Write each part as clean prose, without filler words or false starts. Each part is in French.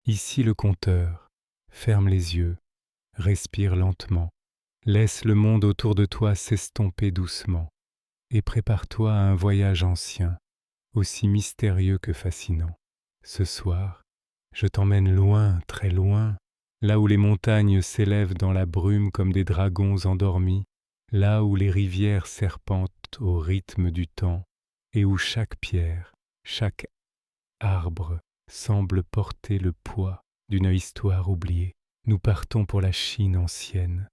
Ici le compteur. Ferme les yeux, respire lentement. Laisse le monde autour de toi s'estomper doucement. Et prépare-toi à un voyage ancien, aussi mystérieux que fascinant. Ce soir, je t'emmène loin, très loin, là où les montagnes s'élèvent dans la brume comme des dragons endormis, là où les rivières serpentent au rythme du temps, et où chaque pierre, chaque arbre semble porter le poids d'une histoire oubliée. Nous partons pour la Chine ancienne,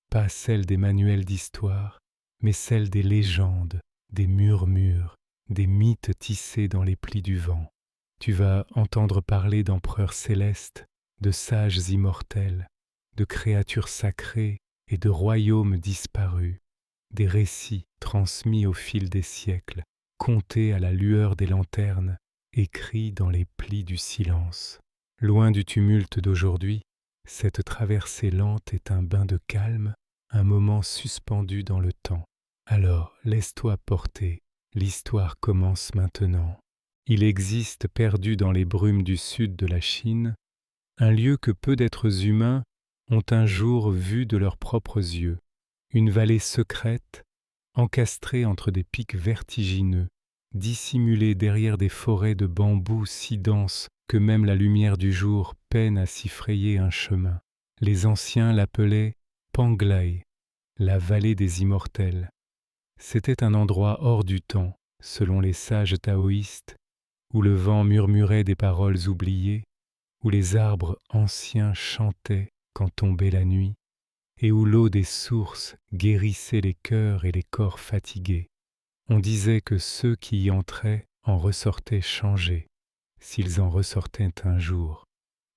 pas celle des manuels d'histoire, mais celle des légendes, des murmures, des mythes tissés dans les plis du vent. Tu vas entendre parler d'empereurs célestes, de sages immortels, de créatures sacrées et de royaumes disparus, des récits transmis au fil des siècles, contés à la lueur des lanternes, écrits dans les plis du silence. Loin du tumulte d'aujourd'hui, cette traversée lente est un bain de calme, un moment suspendu dans le temps. Alors, laisse-toi porter, l'histoire commence maintenant. Il existe, perdu dans les brumes du sud de la Chine, un lieu que peu d'êtres humains ont un jour vu de leurs propres yeux, une vallée secrète, encastrée entre des pics vertigineux, dissimulée derrière des forêts de bambous si denses que même la lumière du jour peine à s'y frayer un chemin. Les anciens l'appelaient Panglai, la vallée des immortels. C'était un endroit hors du temps, selon les sages taoïstes, où le vent murmurait des paroles oubliées, où les arbres anciens chantaient quand tombait la nuit, et où l'eau des sources guérissait les cœurs et les corps fatigués. On disait que ceux qui y entraient en ressortaient changés, s'ils en ressortaient un jour.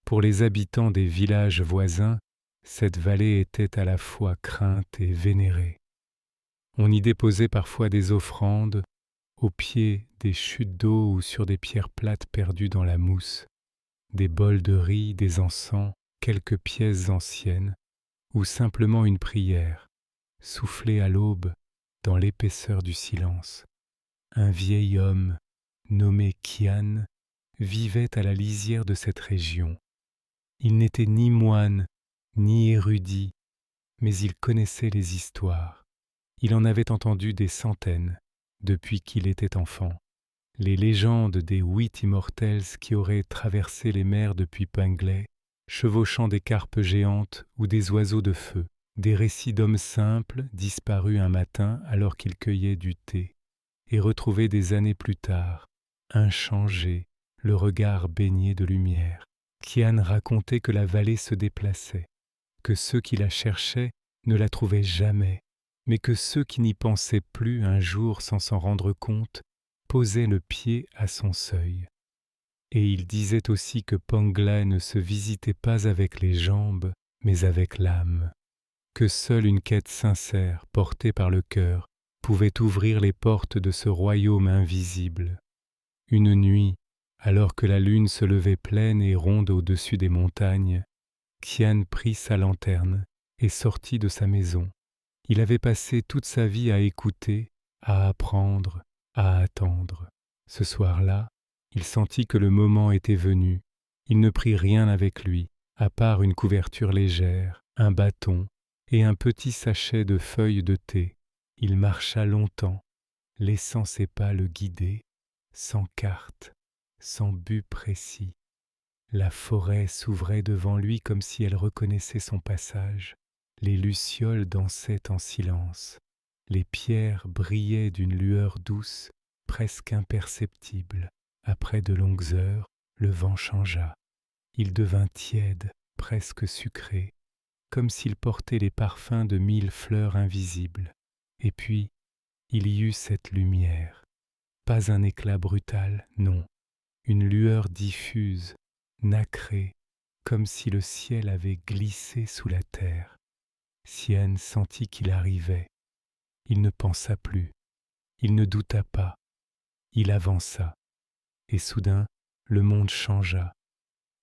Pour les habitants des villages voisins, cette vallée était à la fois crainte et vénérée. On y déposait parfois des offrandes, au pied des chutes d'eau ou sur des pierres plates perdues dans la mousse, des bols de riz, des encens, quelques pièces anciennes, ou simplement une prière, soufflée à l'aube dans l'épaisseur du silence. Un vieil homme, nommé Qian, vivait à la lisière de cette région. Il n'était ni moine, ni érudit, mais il connaissait les histoires. Il en avait entendu des centaines depuis qu'il était enfant. Les légendes des 8 immortels qui auraient traversé les mers depuis Penglai, chevauchant des carpes géantes ou des oiseaux de feu, des récits d'hommes simples disparus un matin alors qu'ils cueillaient du thé, et retrouvés des années plus tard, inchangés, le regard baigné de lumière. Qian racontait que la vallée se déplaçait, que ceux qui la cherchaient ne la trouvaient jamais, mais que ceux qui n'y pensaient plus un jour sans s'en rendre compte posaient le pied à son seuil. Et il disait aussi que Panglai ne se visitait pas avec les jambes, mais avec l'âme, que seule une quête sincère, portée par le cœur, pouvait ouvrir les portes de ce royaume invisible. Une nuit, alors que la lune se levait pleine et ronde au-dessus des montagnes, Qian prit sa lanterne et sortit de sa maison. Il avait passé toute sa vie à écouter, à apprendre, à attendre. Ce soir-là, il sentit que le moment était venu. Il ne prit rien avec lui, à part une couverture légère, un bâton et un petit sachet de feuilles de thé. Il marcha longtemps, laissant ses pas le guider, sans carte, sans but précis. La forêt s'ouvrait devant lui comme si elle reconnaissait son passage. Les lucioles dansaient en silence. Les pierres brillaient d'une lueur douce, presque imperceptible. Après de longues heures, le vent changea. Il devint tiède, presque sucré, comme s'il portait les parfums de 1000 fleurs invisibles. Et puis, il y eut cette lumière. Pas un éclat brutal, non. Une lueur diffuse, nacrée, comme si le ciel avait glissé sous la terre. Qian sentit qu'il arrivait. Il ne pensa plus, il ne douta pas, il avança. Et soudain, le monde changea.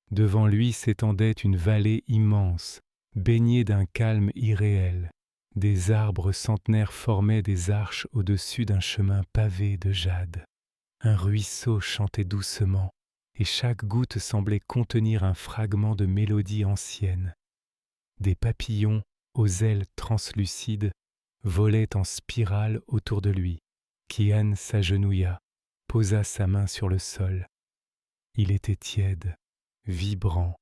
Devant lui s'étendait une vallée immense, baignée d'un calme irréel. Des arbres centenaires formaient des arches au-dessus d'un chemin pavé de jade. Un ruisseau chantait doucement, et chaque goutte semblait contenir un fragment de mélodie ancienne. Des papillons aux ailes translucides volaient en spirale autour de lui. Kian s'agenouilla, posa sa main sur le sol. Il était tiède, vibrant,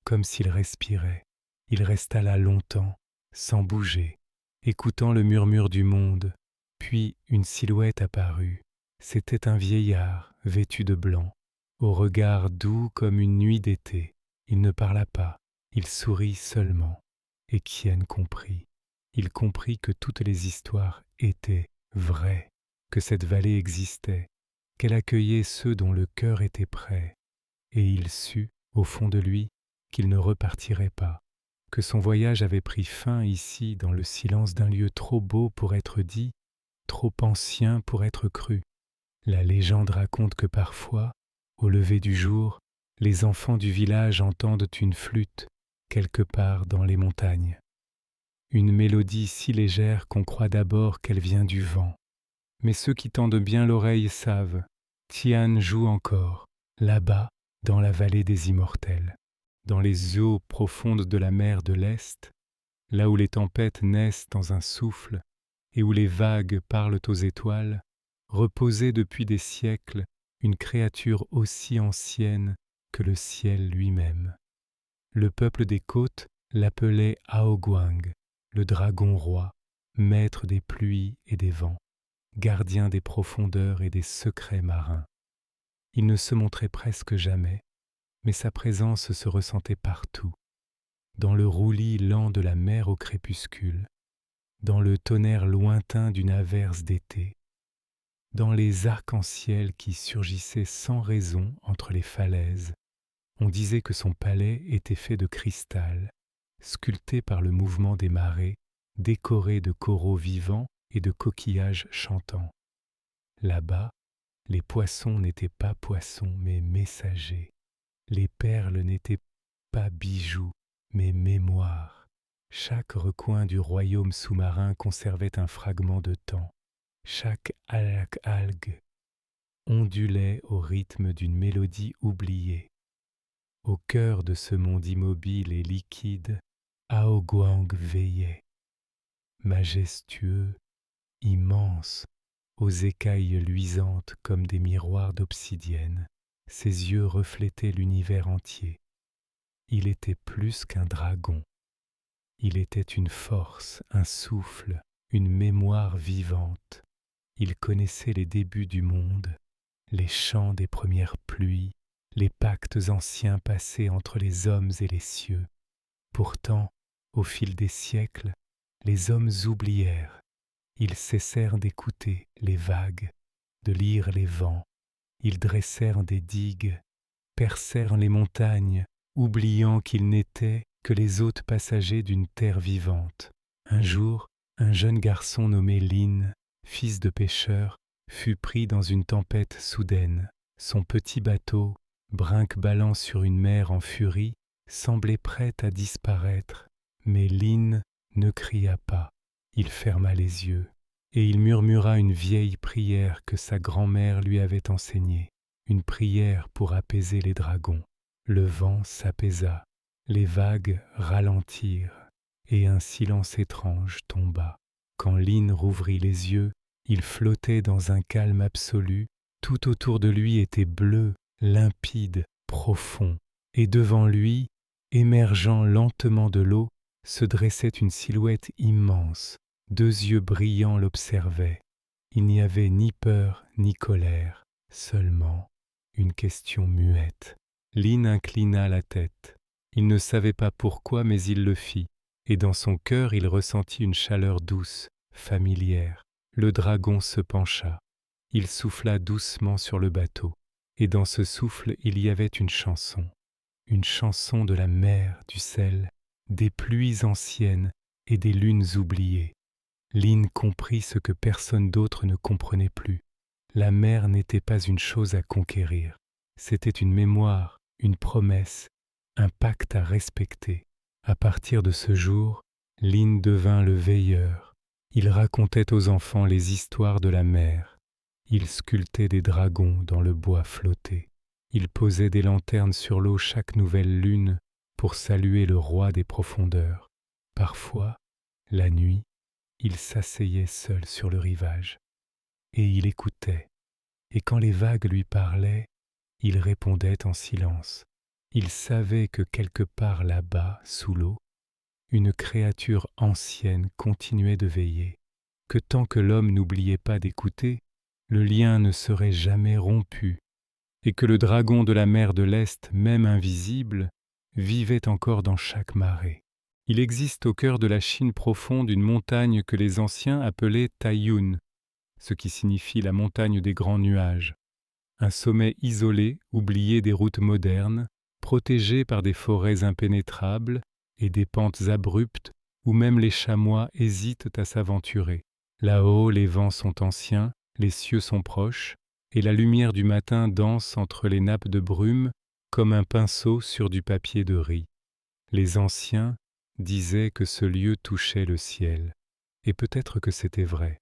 comme s'il respirait. Il resta là longtemps, sans bouger, écoutant le murmure du monde. Puis une silhouette apparut. C'était un vieillard, vêtu de blanc, au regard doux comme une nuit d'été. Il ne parla pas, il sourit seulement. Et Kian comprit. Il comprit que toutes les histoires étaient vraies, que cette vallée existait, qu'elle accueillait ceux dont le cœur était prêt. Et il sut, au fond de lui, qu'il ne repartirait pas, que son voyage avait pris fin ici dans le silence d'un lieu trop beau pour être dit, trop ancien pour être cru. La légende raconte que parfois, au lever du jour, les enfants du village entendent une flûte, quelque part dans les montagnes. Une mélodie si légère qu'on croit d'abord qu'elle vient du vent. Mais ceux qui tendent bien l'oreille savent, Tian joue encore, là-bas, dans la vallée des immortels, dans les eaux profondes de la mer de l'Est, là où les tempêtes naissent dans un souffle et où les vagues parlent aux étoiles, reposait depuis des siècles une créature aussi ancienne que le ciel lui-même. Le peuple des côtes l'appelait Aoguang, le dragon roi, maître des pluies et des vents, gardien des profondeurs et des secrets marins. Il ne se montrait presque jamais, mais sa présence se ressentait partout, dans le roulis lent de la mer au crépuscule, dans le tonnerre lointain d'une averse d'été, dans les arcs-en-ciel qui surgissaient sans raison entre les falaises. On disait que son palais était fait de cristal, sculpté par le mouvement des marées, décoré de coraux vivants et de coquillages chantants. Là-bas, les poissons n'étaient pas poissons, mais messagers. Les perles n'étaient pas bijoux, mais mémoires. Chaque recoin du royaume sous-marin conservait un fragment de temps. Chaque algue ondulait au rythme d'une mélodie oubliée. Au cœur de ce monde immobile et liquide, Aoguang veillait, majestueux, immense, aux écailles luisantes comme des miroirs d'obsidienne. Ses yeux reflétaient l'univers entier. Il était plus qu'un dragon. Il était une force, un souffle, une mémoire vivante. Il connaissait les débuts du monde, les chants des premières pluies, les pactes anciens passés entre les hommes et les cieux. Pourtant, au fil des siècles, les hommes oublièrent. Ils cessèrent d'écouter les vagues, de lire les vents. Ils dressèrent des digues, percèrent les montagnes, oubliant qu'ils n'étaient que les hôtes passagers d'une terre vivante. Un jour, un jeune garçon nommé Lin, fils de pêcheur, fut pris dans une tempête soudaine. Son petit bateau, brinque-ballant sur une mer en furie, semblait prêt à disparaître. Mais Lin ne cria pas. Il ferma les yeux, et il murmura une vieille prière que sa grand-mère lui avait enseignée, une prière pour apaiser les dragons. Le vent s'apaisa, les vagues ralentirent, et un silence étrange tomba. Quand Lin rouvrit les yeux, il flottait dans un calme absolu. Tout autour de lui était bleu, limpide, profond, et devant lui, émergeant lentement de l'eau, se dressait une silhouette immense. Deux yeux brillants l'observaient. Il n'y avait ni peur ni colère, seulement une question muette. Lin inclina la tête. Il ne savait pas pourquoi, mais il le fit, et dans son cœur il ressentit une chaleur douce, familière. Le dragon se pencha. Il souffla doucement sur le bateau, et dans ce souffle il y avait une chanson de la mer, du sel, des pluies anciennes et des lunes oubliées. Lin comprit ce que personne d'autre ne comprenait plus. La mer n'était pas une chose à conquérir, c'était une mémoire, une promesse, un pacte à respecter. À partir de ce jour, Lin devint le veilleur. Il racontait aux enfants les histoires de la mer. Il sculptait des dragons dans le bois flotté. Il posait des lanternes sur l'eau chaque nouvelle lune pour saluer le roi des profondeurs. Parfois, la nuit, il s'asseyait seul sur le rivage, et il écoutait, et quand les vagues lui parlaient, il répondait en silence. Il savait que quelque part là-bas, sous l'eau, une créature ancienne continuait de veiller, que tant que l'homme n'oubliait pas d'écouter, le lien ne serait jamais rompu, et que le dragon de la mer de l'Est, même invisible, vivait encore dans chaque marée. Il existe au cœur de la Chine profonde une montagne que les anciens appelaient Taiyun, ce qui signifie la montagne des grands nuages. Un sommet isolé, oublié des routes modernes, protégé par des forêts impénétrables et des pentes abruptes où même les chamois hésitent à s'aventurer. Là-haut, les vents sont anciens, les cieux sont proches, et la lumière du matin danse entre les nappes de brume comme un pinceau sur du papier de riz. Les anciens disaient que ce lieu touchait le ciel, et peut-être que c'était vrai,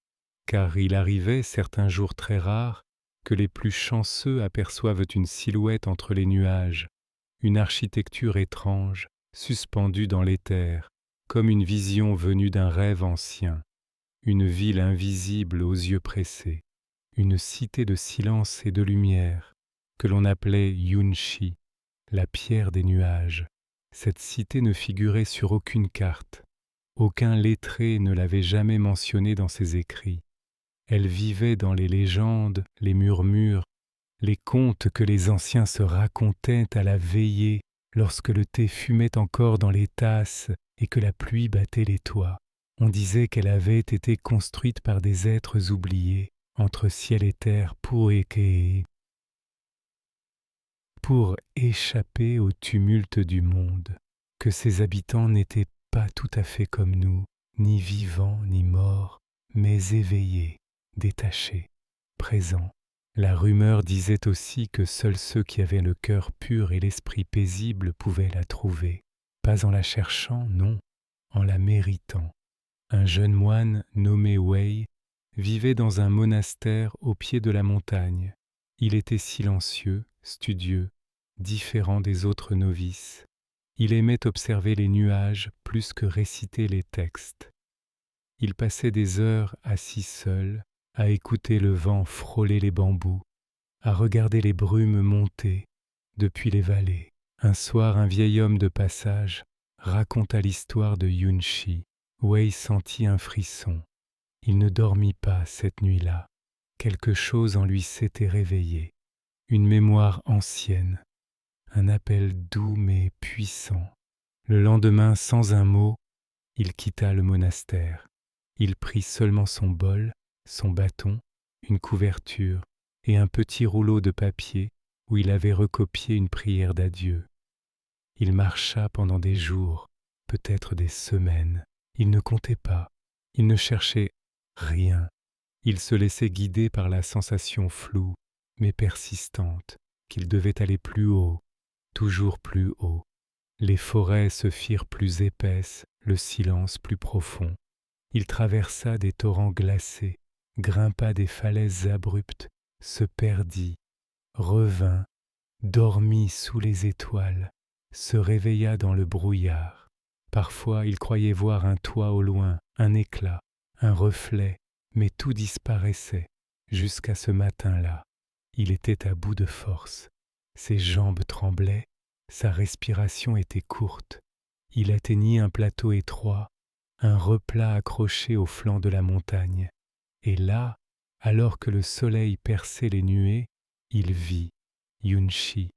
car il arrivait certains jours très rares que les plus chanceux aperçoivent une silhouette entre les nuages, une architecture étrange, suspendue dans l'éther, comme une vision venue d'un rêve ancien, une ville invisible aux yeux pressés, une cité de silence et de lumière, que l'on appelait Yunshi, la pierre des nuages. Cette cité ne figurait sur aucune carte, aucun lettré ne l'avait jamais mentionnée dans ses écrits. Elle vivait dans les légendes, les murmures, les contes que les anciens se racontaient à la veillée lorsque le thé fumait encore dans les tasses et que la pluie battait les toits. On disait qu'elle avait été construite par des êtres oubliés entre ciel et terre pour échapper au tumulte du monde, que ses habitants n'étaient pas tout à fait comme nous, ni vivants ni morts, mais éveillés, détachés, présents. La rumeur disait aussi que seuls ceux qui avaient le cœur pur et l'esprit paisible pouvaient la trouver, pas en la cherchant, non, en la méritant. Un jeune moine nommé Wei vivait dans un monastère au pied de la montagne. Il était silencieux, studieux, différent des autres novices. Il aimait observer les nuages plus que réciter les textes. Il passait des heures assis seul, à écouter le vent frôler les bambous, à regarder les brumes monter depuis les vallées. Un soir, un vieil homme de passage raconta l'histoire de Yunshi. Wei sentit un frisson. Il ne dormit pas cette nuit-là. Quelque chose en lui s'était réveillé. Une mémoire ancienne, un appel doux mais puissant. Le lendemain, sans un mot, il quitta le monastère. Il prit seulement son bol, son bâton, une couverture et un petit rouleau de papier où il avait recopié une prière d'adieu. Il marcha pendant des jours, peut-être des semaines. Il ne comptait pas, il ne cherchait rien. Il se laissait guider par la sensation floue, mais persistante, qu'il devait aller plus haut, toujours plus haut. Les forêts se firent plus épaisses, le silence plus profond. Il traversa des torrents glacés, grimpa des falaises abruptes, se perdit, revint, dormit sous les étoiles, se réveilla dans le brouillard. Parfois il croyait voir un toit au loin, un éclat, un reflet, mais tout disparaissait. Jusqu'à ce matin-là, il était à bout de force. Ses jambes tremblaient, sa respiration était courte. Il atteignit un plateau étroit, un replat accroché au flanc de la montagne. Et là, alors que le soleil perçait les nuées, il vit Yunshi.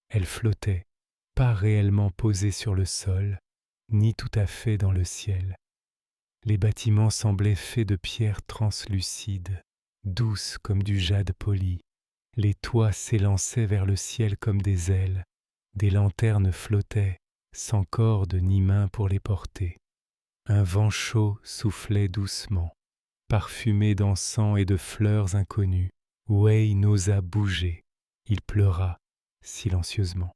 Elle flottait, pas réellement posée sur le sol, ni tout à fait dans le ciel. Les bâtiments semblaient faits de pierres translucides, douces comme du jade poli. Les toits s'élançaient vers le ciel comme des ailes. Des lanternes flottaient, sans corde ni main pour les porter. Un vent chaud soufflait doucement, parfumé d'encens et de fleurs inconnues. Wei n'osa bouger. Il pleura, silencieusement,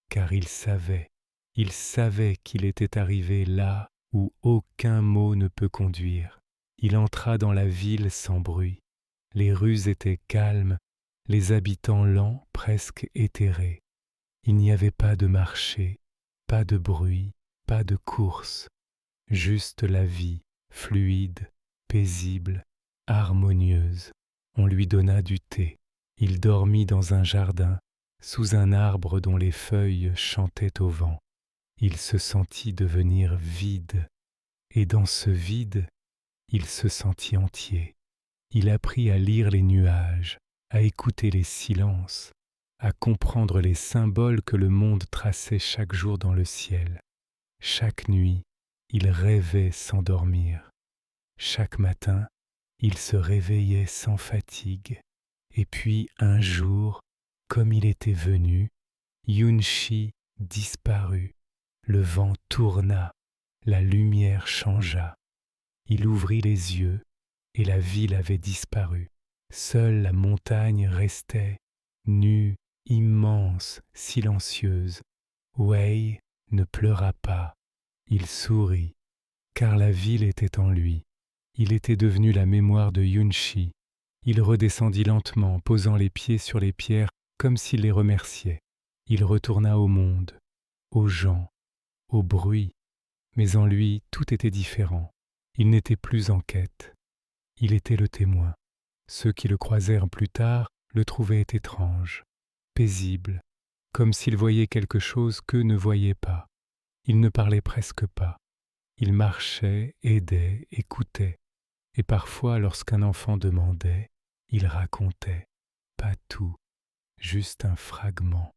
car il savait qu'il était arrivé là où aucun mot ne peut conduire. Il entra dans la ville sans bruit. Les rues étaient calmes, les habitants lents, presque éthérés. Il n'y avait pas de marché, pas de bruit, pas de course, juste la vie, fluide, paisible, harmonieuse. On lui donna du thé. Il dormit dans un jardin, sous un arbre dont les feuilles chantaient au vent. Il se sentit devenir vide, et dans ce vide, il se sentit entier. Il apprit à lire les nuages, à écouter les silences, à comprendre les symboles que le monde traçait chaque jour dans le ciel. Chaque nuit, il rêvait sans dormir. Chaque matin, il se réveillait sans fatigue. Et puis un jour, comme il était venu, Yunshi disparut. Le vent tourna, la lumière changea. Il ouvrit les yeux et la ville avait disparu. Seule la montagne restait, nue, immense, silencieuse. Wei ne pleura pas. Il sourit, car la ville était en lui. Il était devenu la mémoire de Yunshi. Il redescendit lentement, posant les pieds sur les pierres comme s'il les remerciait. Il retourna au monde, aux gens, au bruit, mais en lui tout était différent. Il n'était plus en quête. Il était le témoin. Ceux qui le croisèrent plus tard le trouvaient étrange, paisible, comme s'il voyait quelque chose qu'eux ne voyaient pas. Il ne parlait presque pas. Il marchait, aidait, écoutait. Et parfois, lorsqu'un enfant demandait, il racontait, pas tout, juste un fragment,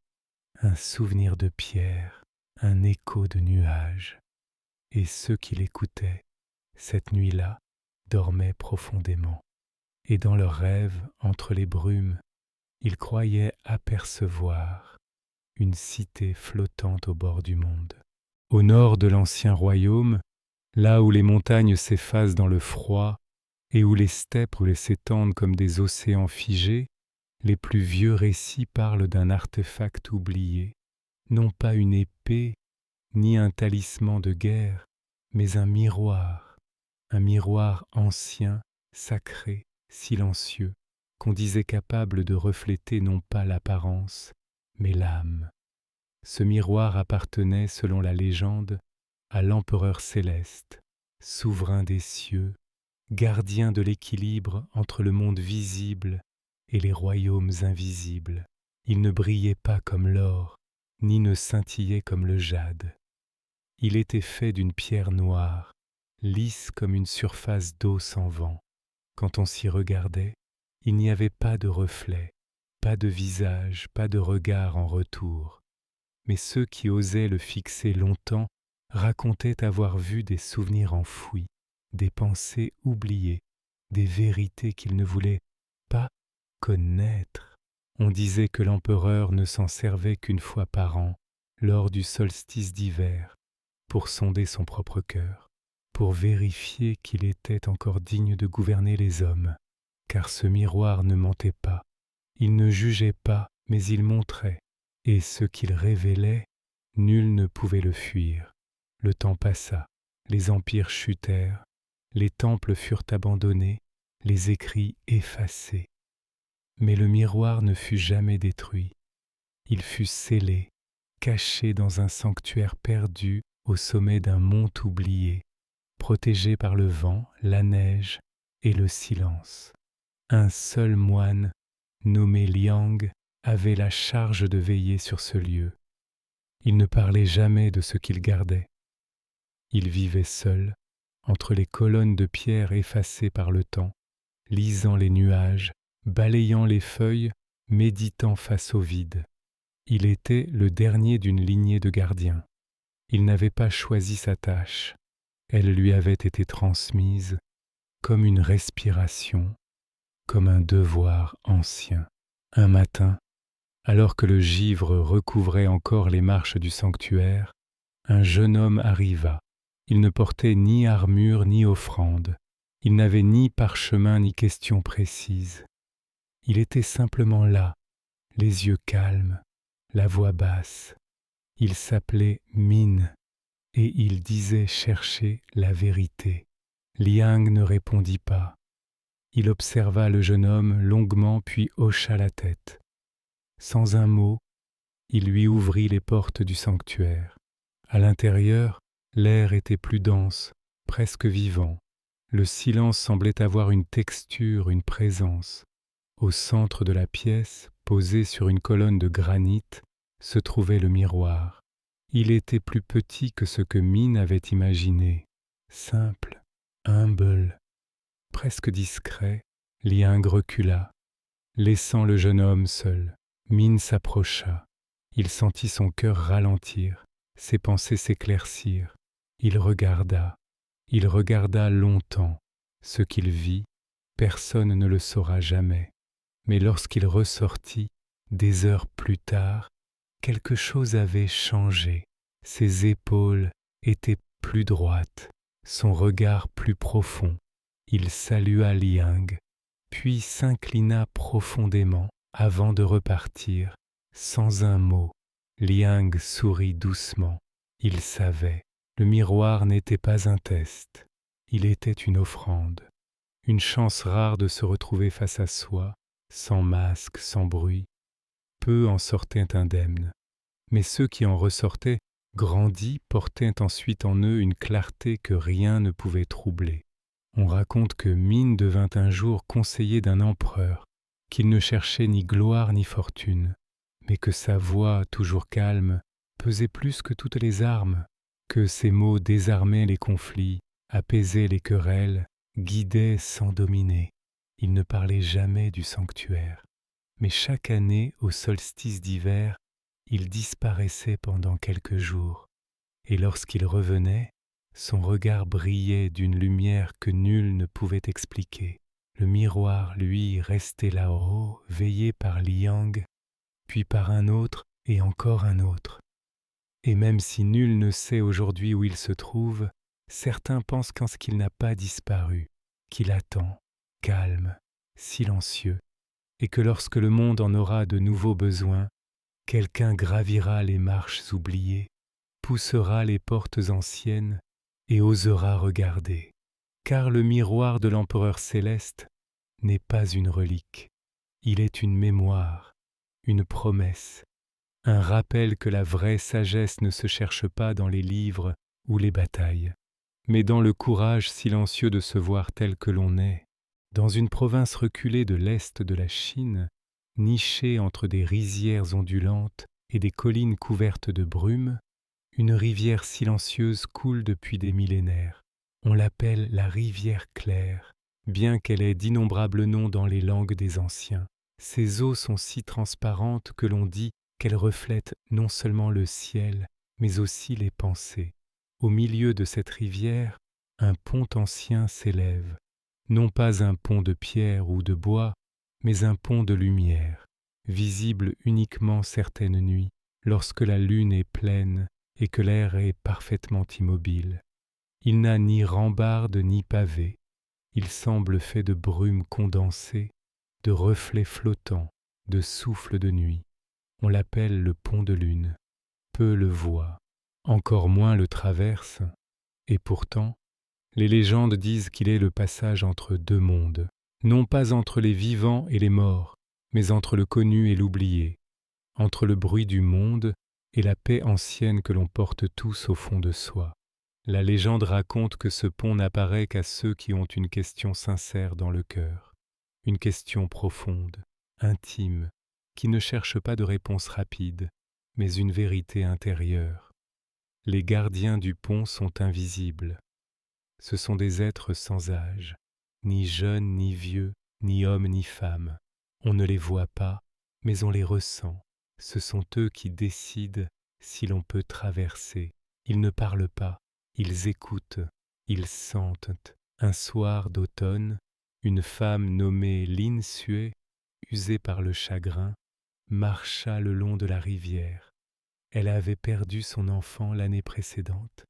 un souvenir de pierre, un écho de nuages. Et ceux qui l'écoutaient, cette nuit-là, dormaient profondément. Et dans leurs rêves, entre les brumes, ils croyaient apercevoir une cité flottante au bord du monde. Au nord de l'ancien royaume, là où les montagnes s'effacent dans le froid et où les steppes s'étendent comme des océans figés, les plus vieux récits parlent d'un artefact oublié, non pas une épée ni un talisman de guerre, mais un miroir ancien, sacré, silencieux, qu'on disait capable de refléter non pas l'apparence, mais l'âme. Ce miroir appartenait, selon la légende, à l'empereur céleste, souverain des cieux, gardien de l'équilibre entre le monde visible et les royaumes invisibles. Il ne brillait pas comme l'or, ni ne scintillait comme le jade. Il était fait d'une pierre noire, lisse comme une surface d'eau sans vent. Quand on s'y regardait, il n'y avait pas de reflet, pas de visage, pas de regard en retour. Mais ceux qui osaient le fixer longtemps racontaient avoir vu des souvenirs enfouis, des pensées oubliées, des vérités qu'ils ne voulaient pas connaître. On disait que l'empereur ne s'en servait qu'une fois par an, lors du solstice d'hiver, pour sonder son propre cœur, pour vérifier qu'il était encore digne de gouverner les hommes, car ce miroir ne mentait pas, il ne jugeait pas, mais il montrait, et ce qu'il révélait, nul ne pouvait le fuir. Le temps passa, les empires chutèrent, les temples furent abandonnés, les écrits effacés. Mais le miroir ne fut jamais détruit. Il fut scellé, caché dans un sanctuaire perdu au sommet d'un mont oublié, protégé par le vent, la neige et le silence. Un seul moine, nommé Liang, avait la charge de veiller sur ce lieu. Il ne parlait jamais de ce qu'il gardait. Il vivait seul, entre les colonnes de pierre effacées par le temps, lisant les nuages, balayant les feuilles, méditant face au vide. Il était le dernier d'une lignée de gardiens. Il n'avait pas choisi sa tâche. Elle lui avait été transmise comme une respiration, comme un devoir ancien. Un matin, alors que le givre recouvrait encore les marches du sanctuaire, un jeune homme arriva. Il ne portait ni armure ni offrande. Il n'avait ni parchemin ni question précise. Il était simplement là, les yeux calmes, la voix basse. Il s'appelait Min et il disait chercher la vérité. Liang ne répondit pas. Il observa le jeune homme longuement puis hocha la tête. Sans un mot, il lui ouvrit les portes du sanctuaire. À l'intérieur, l'air était plus dense, presque vivant. Le silence semblait avoir une texture, une présence. Au centre de la pièce, posé sur une colonne de granit, se trouvait le miroir. Il était plus petit que ce que Min avait imaginé. Simple, humble, presque discret, Liang recula, laissant le jeune homme seul. Min s'approcha. Il sentit son cœur ralentir, ses pensées s'éclaircir. Il regarda longtemps. Ce qu'il vit, personne ne le saura jamais. Mais lorsqu'il ressortit, des heures plus tard, quelque chose avait changé. Ses épaules étaient plus droites, son regard plus profond. Il salua Liang, puis s'inclina profondément avant de repartir. Sans un mot, Liang sourit doucement. Il savait, le miroir n'était pas un test, il était une offrande, une chance rare de se retrouver face à soi, sans masque, sans bruit. Peu en sortaient indemnes, mais ceux qui en ressortaient, grandis, portaient ensuite en eux une clarté que rien ne pouvait troubler. On raconte que Min devint un jour conseiller d'un empereur, qu'il ne cherchait ni gloire ni fortune, mais que sa voix, toujours calme, pesait plus que toutes les armes, que ses mots désarmaient les conflits, apaisaient les querelles, guidaient sans dominer. Il ne parlait jamais du sanctuaire, mais chaque année, au solstice d'hiver, il disparaissait pendant quelques jours, et lorsqu'il revenait, son regard brillait d'une lumière que nul ne pouvait expliquer. Le miroir, lui, restait là-haut, veillé par Liang, puis par un autre et encore un autre. Et même si nul ne sait aujourd'hui où il se trouve, certains pensent qu'en ce qu'il n'a pas disparu, qu'il attend, calme, silencieux, et que lorsque le monde en aura de nouveaux besoins, quelqu'un gravira les marches oubliées, poussera les portes anciennes et osera regarder. Car le miroir de l'empereur céleste n'est pas une relique, il est une mémoire, une promesse, un rappel que la vraie sagesse ne se cherche pas dans les livres ou les batailles, mais dans le courage silencieux de se voir tel que l'on est, dans une province reculée de l'est de la Chine, nichée entre des rizières ondulantes et des collines couvertes de brume, une rivière silencieuse coule depuis des millénaires. On l'appelle la rivière claire, bien qu'elle ait d'innombrables noms dans les langues des anciens. Ses eaux sont si transparentes que l'on dit qu'elles reflètent non seulement le ciel, mais aussi les pensées. Au milieu de cette rivière, un pont ancien s'élève, non pas un pont de pierre ou de bois, mais un pont de lumière, visible uniquement certaines nuits, lorsque la lune est pleine et que l'air est parfaitement immobile. Il n'a ni rambarde ni pavé, il semble fait de brume condensée, de reflets flottants, de souffles de nuit. On l'appelle le pont de lune. Peu le voient, encore moins le traversent, et pourtant, les légendes disent qu'il est le passage entre deux mondes, non pas entre les vivants et les morts, mais entre le connu et l'oublié, entre le bruit du monde et la paix ancienne que l'on porte tous au fond de soi. La légende raconte que ce pont n'apparaît qu'à ceux qui ont une question sincère dans le cœur, une question profonde, intime, qui ne cherche pas de réponse rapide, mais une vérité intérieure. Les gardiens du pont sont invisibles. Ce sont des êtres sans âge, ni jeunes ni vieux, ni hommes ni femmes. On ne les voit pas, mais on les ressent. Ce sont eux qui décident si l'on peut traverser. Ils ne parlent pas, ils écoutent, ils sentent. Un soir d'automne, une femme nommée Lin Sue, usée par le chagrin, marcha le long de la rivière. Elle avait perdu son enfant l'année précédente,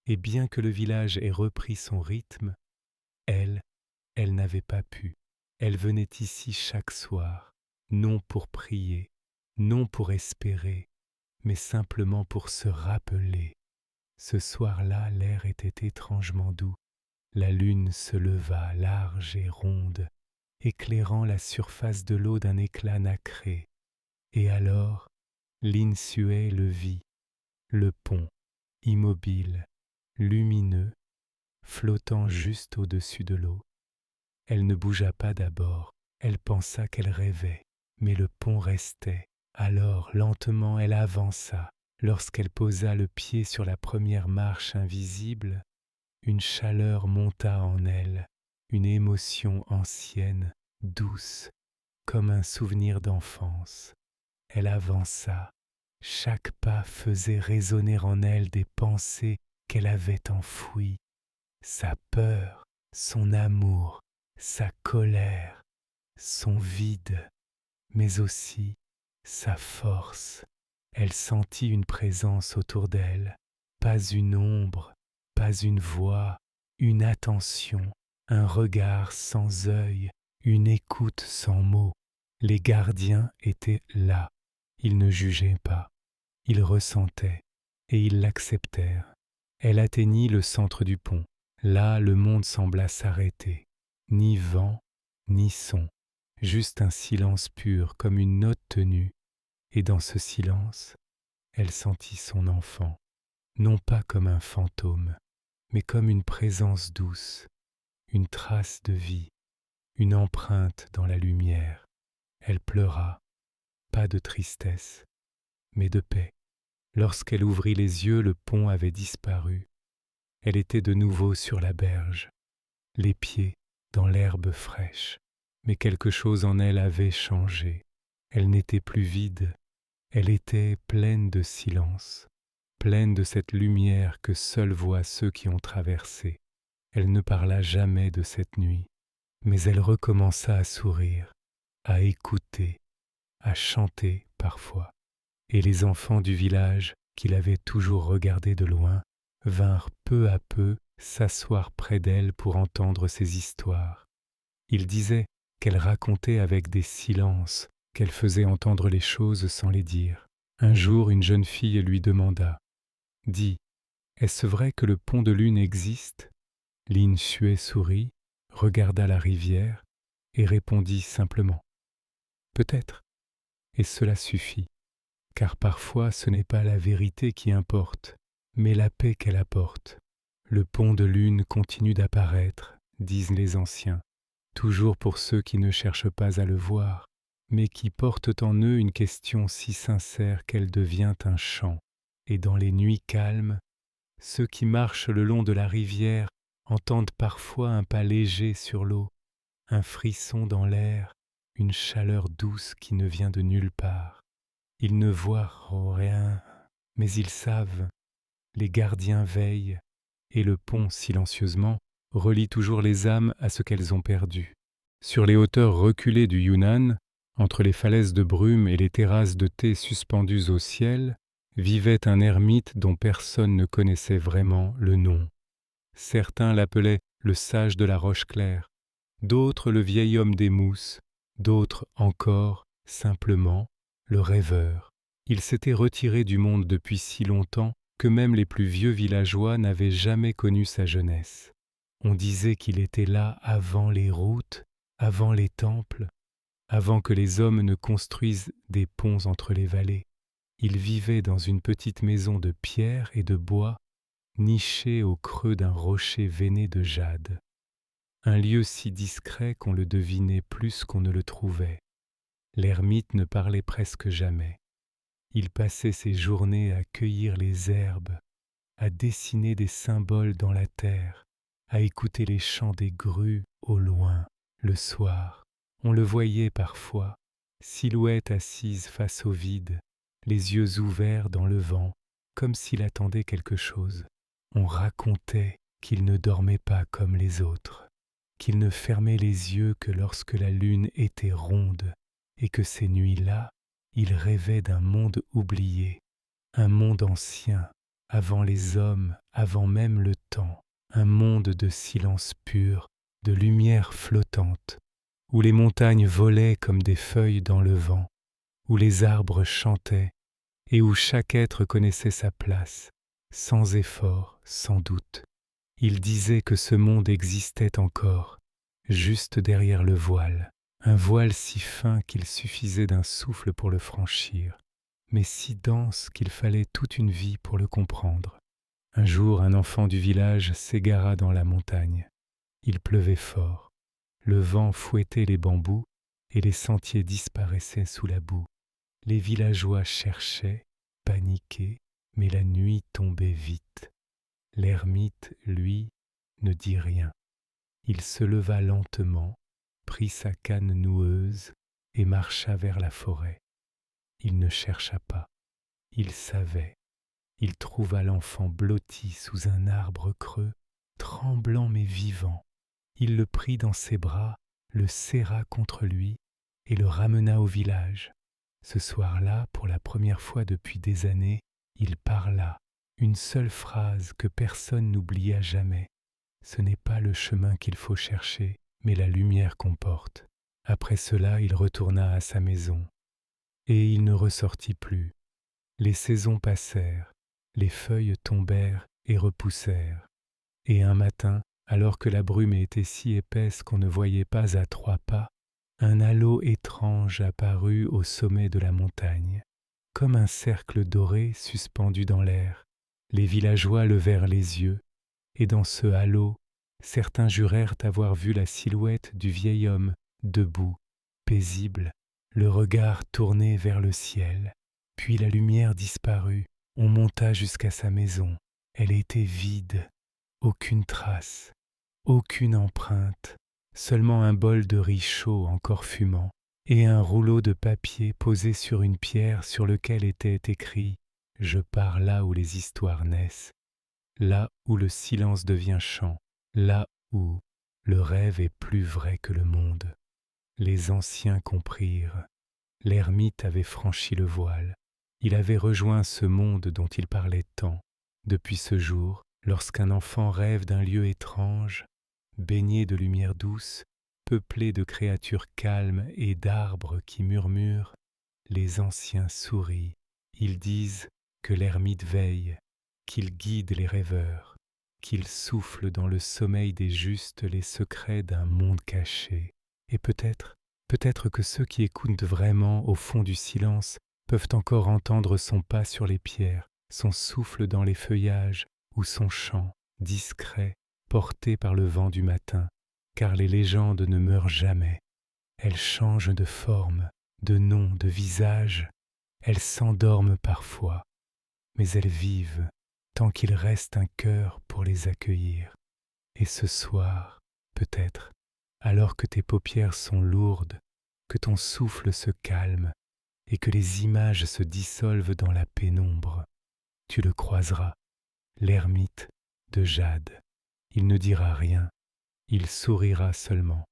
et bien que le village ait repris son rythme, elle n'avait pas pu. Elle venait ici chaque soir, non pour prier, non pour espérer, mais simplement pour se rappeler. Ce soir-là, l'air était étrangement doux. La lune se leva large et ronde, éclairant la surface de l'eau d'un éclat nacré. Et alors, Linsue le vit, le pont, immobile, lumineux, flottant juste au-dessus de l'eau. Elle ne bougea pas d'abord, elle pensa qu'elle rêvait, mais le pont restait. Alors, lentement, elle avança. Lorsqu'elle posa le pied sur la première marche invisible, une chaleur monta en elle, une émotion ancienne, douce, comme un souvenir d'enfance. Elle avança. Chaque pas faisait résonner en elle des pensées qu'elle avait enfouies. Sa peur, son amour, sa colère, son vide, mais aussi sa force. Elle sentit une présence autour d'elle, pas une ombre, pas une voix, une attention, un regard sans œil, une écoute sans mots. Les gardiens étaient là. Ils ne jugeaient pas, ils ressentaient et ils l'acceptèrent. Elle atteignit le centre du pont. Là, le monde sembla s'arrêter. Ni vent, ni son, juste un silence pur comme une note tenue. Et dans ce silence, elle sentit son enfant, non pas comme un fantôme, mais comme une présence douce, une trace de vie, une empreinte dans la lumière. Elle pleura, pas de tristesse, mais de paix. Lorsqu'elle ouvrit les yeux, le pont avait disparu. Elle était de nouveau sur la berge, les pieds dans l'herbe fraîche. Mais quelque chose en elle avait changé. Elle n'était plus vide, elle était pleine de silence, pleine de cette lumière que seuls voient ceux qui ont traversé. Elle ne parla jamais de cette nuit, mais elle recommença à sourire, à écouter, à chanter parfois. Et les enfants du village, qui l'avaient toujours regardée de loin, vinrent peu à peu s'asseoir près d'elle pour entendre ses histoires. Ils disaient qu'elle racontait avec des silences, qu'elle faisait entendre les choses sans les dire. Un jour, une jeune fille lui demanda « Dis, est-ce vrai que le pont de lune existe ?» Linsue sourit, regarda la rivière et répondit simplement « Peut-être. » Et cela suffit, car parfois ce n'est pas la vérité qui importe, mais la paix qu'elle apporte. Le pont de lune continue d'apparaître, disent les anciens, toujours pour ceux qui ne cherchent pas à le voir, mais qui portent en eux une question si sincère qu'elle devient un chant. Et dans les nuits calmes, ceux qui marchent le long de la rivière entendent parfois un pas léger sur l'eau, un frisson dans l'air, une chaleur douce qui ne vient de nulle part. Ils ne voient rien, mais ils savent. Les gardiens veillent, et le pont, silencieusement, relie toujours les âmes à ce qu'elles ont perdu. Sur les hauteurs reculées du Yunnan, entre les falaises de brume et les terrasses de thé suspendues au ciel, vivait un ermite dont personne ne connaissait vraiment le nom. Certains l'appelaient le sage de la roche claire, d'autres le vieil homme des mousses, d'autres encore, simplement, le rêveur. Il s'était retiré du monde depuis si longtemps que même les plus vieux villageois n'avaient jamais connu sa jeunesse. On disait qu'il était là avant les routes, avant les temples, avant que les hommes ne construisent des ponts entre les vallées. Il vivait dans une petite maison de pierre et de bois, nichée au creux d'un rocher veiné de jade. Un lieu si discret qu'on le devinait plus qu'on ne le trouvait. L'ermite ne parlait presque jamais. Il passait ses journées à cueillir les herbes, à dessiner des symboles dans la terre, à écouter les chants des grues au loin. Le soir, on le voyait parfois, silhouette assise face au vide, les yeux ouverts dans le vent, comme s'il attendait quelque chose. On racontait qu'il ne dormait pas comme les autres, qu'il ne fermait les yeux que lorsque la lune était ronde, et que ces nuits-là, il rêvait d'un monde oublié, un monde ancien, avant les hommes, avant même le temps, un monde de silence pur, de lumière flottante, où les montagnes volaient comme des feuilles dans le vent, où les arbres chantaient, et où chaque être connaissait sa place, sans effort, sans doute. Il disait que ce monde existait encore, juste derrière le voile, un voile si fin qu'il suffisait d'un souffle pour le franchir, mais si dense qu'il fallait toute une vie pour le comprendre. Un jour, un enfant du village s'égara dans la montagne. Il pleuvait fort, le vent fouettait les bambous et les sentiers disparaissaient sous la boue. Les villageois cherchaient, paniqués, mais la nuit tombait vite. L'ermite, lui, ne dit rien. Il se leva lentement, prit sa canne noueuse et marcha vers la forêt. Il ne chercha pas, il savait. Il trouva l'enfant blotti sous un arbre creux, tremblant mais vivant. Il le prit dans ses bras, le serra contre lui et le ramena au village. Ce soir-là, pour la première fois depuis des années, il parla, une seule phrase que personne n'oublia jamais. Ce n'est pas le chemin qu'il faut chercher, mais la lumière qu'on porte. Après cela, il retourna à sa maison. Et il ne ressortit plus. Les saisons passèrent, les feuilles tombèrent et repoussèrent. Et un matin, alors que la brume était si épaisse qu'on ne voyait pas à 3 pas, un halo étrange apparut au sommet de la montagne, comme un cercle doré suspendu dans l'air. Les villageois levèrent les yeux, et dans ce halo, certains jurèrent avoir vu la silhouette du vieil homme, debout, paisible, le regard tourné vers le ciel. Puis la lumière disparut, on monta jusqu'à sa maison. Elle était vide, aucune trace, aucune empreinte, seulement un bol de riz chaud encore fumant, et un rouleau de papier posé sur une pierre sur lequel était écrit « Je pars là où les histoires naissent, là où le silence devient chant, là où le rêve est plus vrai que le monde. » Les anciens comprirent. L'ermite avait franchi le voile. Il avait rejoint ce monde dont il parlait tant. Depuis ce jour, lorsqu'un enfant rêve d'un lieu étrange, baigné de lumière douce, peuplé de créatures calmes et d'arbres qui murmurent, les anciens sourient. Ils disent que l'ermite veille, qu'il guide les rêveurs, qu'il souffle dans le sommeil des justes les secrets d'un monde caché. Et peut-être que ceux qui écoutent vraiment au fond du silence peuvent encore entendre son pas sur les pierres, son souffle dans les feuillages ou son chant, discret, porté par le vent du matin, car les légendes ne meurent jamais. Elles changent de forme, de nom, de visage, elles s'endorment parfois, mais elles vivent tant qu'il reste un cœur pour les accueillir. Et ce soir, peut-être, alors que tes paupières sont lourdes, que ton souffle se calme et que les images se dissolvent dans la pénombre, tu le croiseras, l'ermite de Jade. Il ne dira rien, il sourira seulement,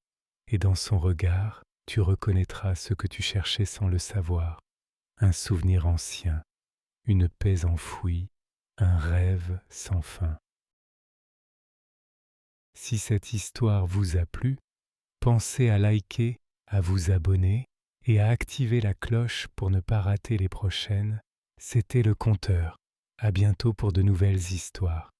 et dans son regard, tu reconnaîtras ce que tu cherchais sans le savoir, un souvenir ancien, une paix enfouie, un rêve sans fin. Si cette histoire vous a plu, pensez à liker, à vous abonner et à activer la cloche pour ne pas rater les prochaines. C'était le Conteur. À bientôt pour de nouvelles histoires.